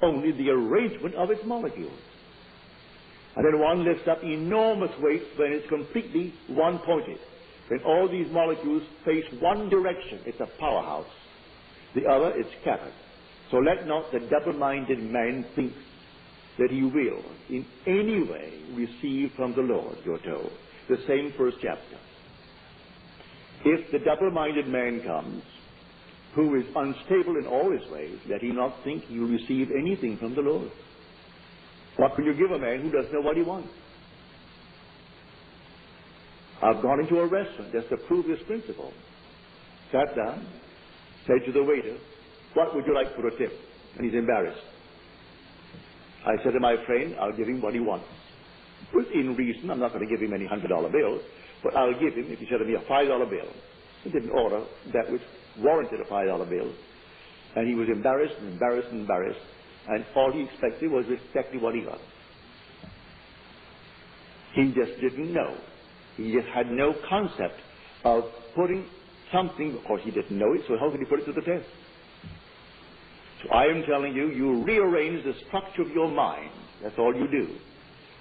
only the arrangement of its molecules. And then one lifts up enormous weights when it's completely one-pointed. When all these molecules face one direction, it's a powerhouse. The other is scattered. So let not the double-minded man think that he will in any way receive from the Lord, you're told. The same first chapter. If the double-minded man comes, who is unstable in all his ways, let he not think he will receive anything from the Lord. What can you give a man who doesn't know what he wants? I've gone into a restaurant just to prove this principle. Sat down, said to the waiter, what would you like for a tip? And he's embarrassed. I said to my friend, I'll give him what he wants. Within reason, I'm not going to give him any $100 bills, but I'll give him, if he said to me, a $5 bill. He didn't order that which warranted a $5 bill. And he was embarrassed and embarrassed and embarrassed. And all he expected was exactly what he got. He just didn't know. He just had no concept of putting something, of course he didn't know it, so how could he put it to the test? So I am telling you, you rearrange the structure of your mind. That's all you do.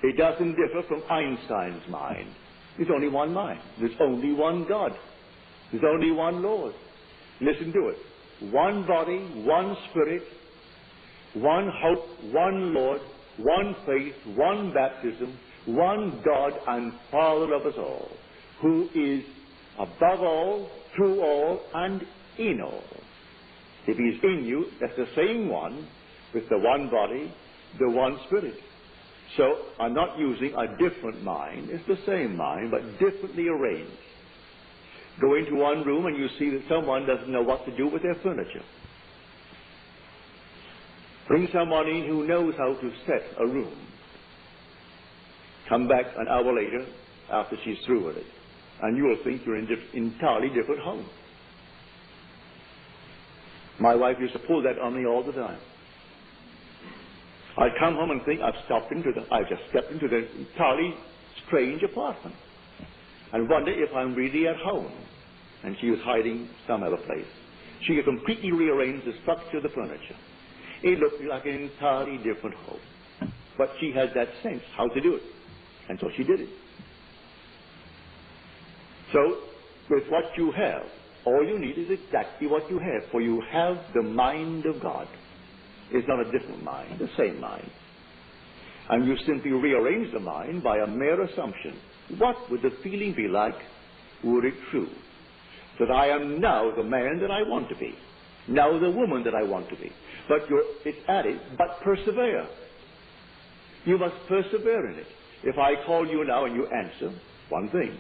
It doesn't differ from Einstein's mind. There's only one mind. There's only one God. There's only one Lord. Listen to it. One body, one spirit, one hope, one Lord, one faith, one baptism, one God and Father of us all, who is above all, through all, and in all. If He's in you, that's the same one with the one body, the one spirit. So I'm not using a different mind. It's the same mind, but differently arranged. Go into one room and you see that someone doesn't know what to do with their furniture. Bring someone in who knows how to set a room. Come back an hour later after she's through with it, and you will think you're in an entirely different home. My wife used to pull that on me all the time. I'd come home and think I've just stepped into the entirely strange apartment, and wonder if I'm really at home. And she was hiding some other place. She had completely rearranged the structure of the furniture. It looked like an entirely different home. But she had that sense how to do it. And so she did it. So, with what you have, all you need is exactly what you have. For you have the mind of God. It's not a different mind, the same mind. And you simply rearrange the mind by a mere assumption. What would the feeling be like were it true? That I am now the man that I want to be. Now the woman that I want to be. But it's added, but persevere. You must persevere in it. If I call you now and you answer, one thing.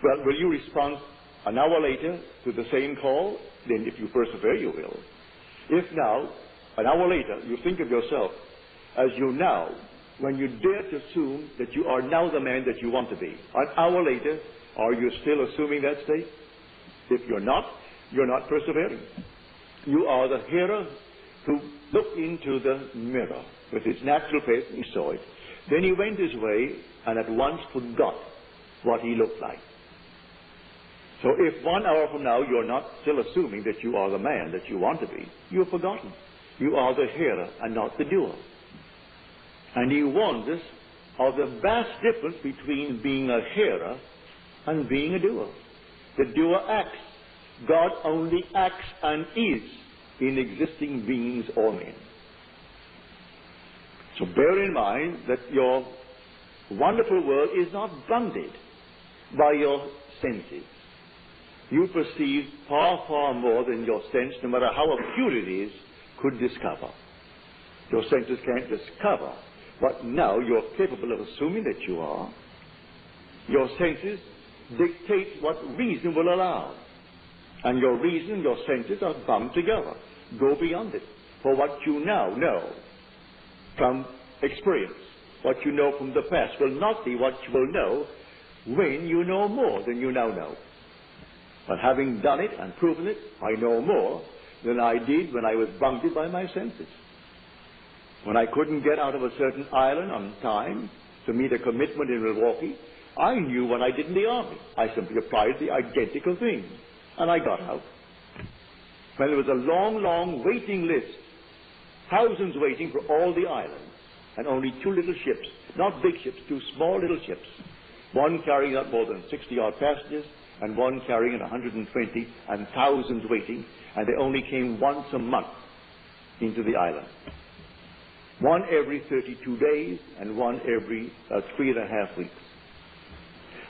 Well, will you respond an hour later to the same call? Then if you persevere, you will. If now, an hour later, you think of yourself as you now, when you dare to assume that you are now the man that you want to be, an hour later, are you still assuming that state? If you're not persevering. You are the hearer who looked into the mirror with his natural face, and he saw it. Then he went his way and at once forgot what he looked like. So if 1 hour from now you're not still assuming that you are the man that you want to be, you've forgotten. You are the hearer and not the doer. And he warns us of the vast difference between being a hearer and being a doer. The doer acts. God only acts and is in existing beings or men. So bear in mind that your wonderful world is not bounded by your senses. You perceive far, far more than your sense, no matter how acute it is, could discover. Your senses can't discover, but now you're capable of assuming that you are. Your senses dictate what reason will allow. And your reason and your senses are bound together. Go beyond it. For what you now know from experience, what you know from the past, will not be what you will know when you know more than you now know. But having done it and proven it, I know more than I did when I was bounded by my senses. When I couldn't get out of a certain island on time to meet a commitment in Milwaukee, I knew what I did in the army. I simply applied the identical thing, and I got out. When there was a long, long waiting list thousands waiting for all the islands, and only 2 little ships, not big ships, 2 small little ships, one carrying not more than 60-odd passengers, and one carrying 120, and thousands waiting, and they only came once a month into the island. One every 32 days, and one every 3.5 weeks.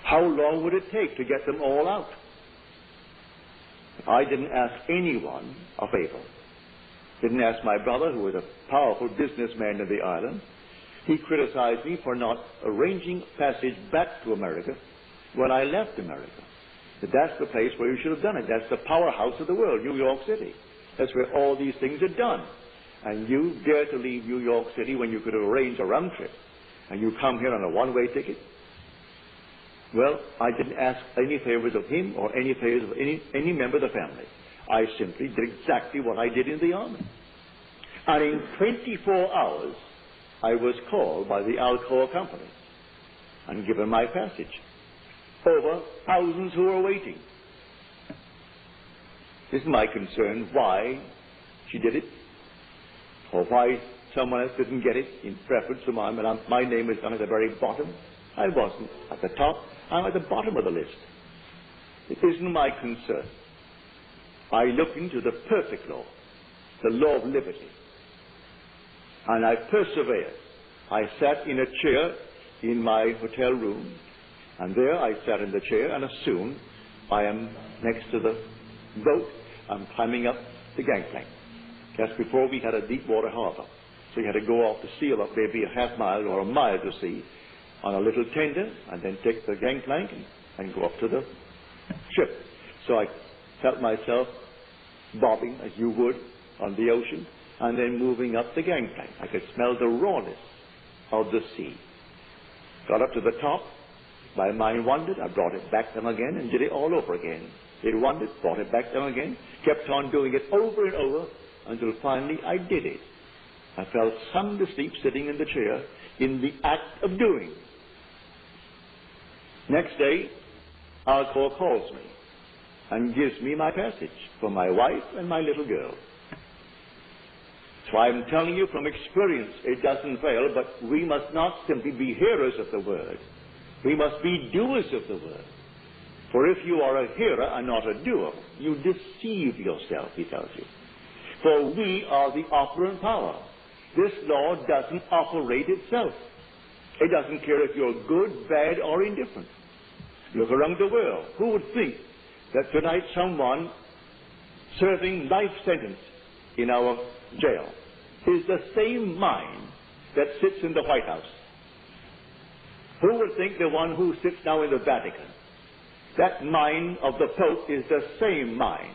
How long would it take to get them all out? I didn't ask anyone a favor. Didn't ask my brother, who was a powerful businessman in the island. He criticized me for not arranging passage back to America when I left America. But that's the place where you should have done it. That's the powerhouse of the world, New York City. That's where all these things are done. And you dare to leave New York City when you could have arranged a round trip, and you come here on a one-way ticket? Well, I didn't ask any favors of him or any favors of any member of the family. I simply did exactly what I did in the army. And in 24 hours, I was called by the Alcoa company and given my passage. Over thousands who were waiting. Isn't my concern why she did it, or why someone else didn't get it in preference to mine, but my name was down at the very bottom. I wasn't at the top, I'm at the bottom of the list. It isn't my concern. I look into the perfect law, the law of liberty, and I persevered. I sat in a chair in my hotel room, and there I sat in the chair, and as soon I am next to the boat, I'm climbing up the gangplank. Just before we had a deep water harbor, so you had to go off the sea about maybe a half mile or a mile to sea on a little tender, and then take the gangplank and go up to the ship. So I felt myself bobbing as you would on the ocean, and then moving up the gangplank. I could smell the rawness of the sea. Got up to the top, my mind wandered, I brought it back down again and did it all over again. It wandered, brought it back down again, kept on doing it over and over until finally I did it. I fell sound asleep sitting in the chair in the act of doing. Next day, Alcoa calls me and gives me my passage for my wife and my little girl. So I'm telling you from experience, it doesn't fail, but we must not simply be hearers of the word. We must be doers of the word. For if you are a hearer and not a doer, you deceive yourself, he tells you. For we are the operant power. This law doesn't operate itself. It doesn't care if you're good, bad, or indifferent. Look around the world. Who would think that tonight someone serving life sentence in our jail is the same mind that sits in the White House? Who would think the one who sits now in the Vatican, that mind of the Pope is the same mind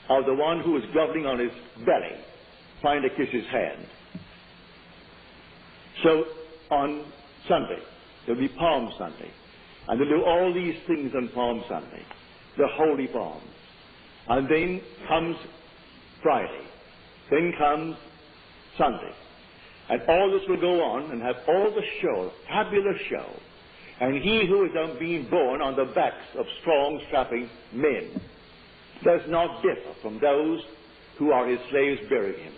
of the one who is groveling on his belly, trying to kiss his hand? So on Sunday, there'll be Palm Sunday, and they'll do all these things on Palm Sunday, the holy palms. And then comes Friday, then comes Sunday, and all this will go on and have all the show, fabulous show. And he who is being born on the backs of strong, strapping men does not differ from those who are his slaves bearing him.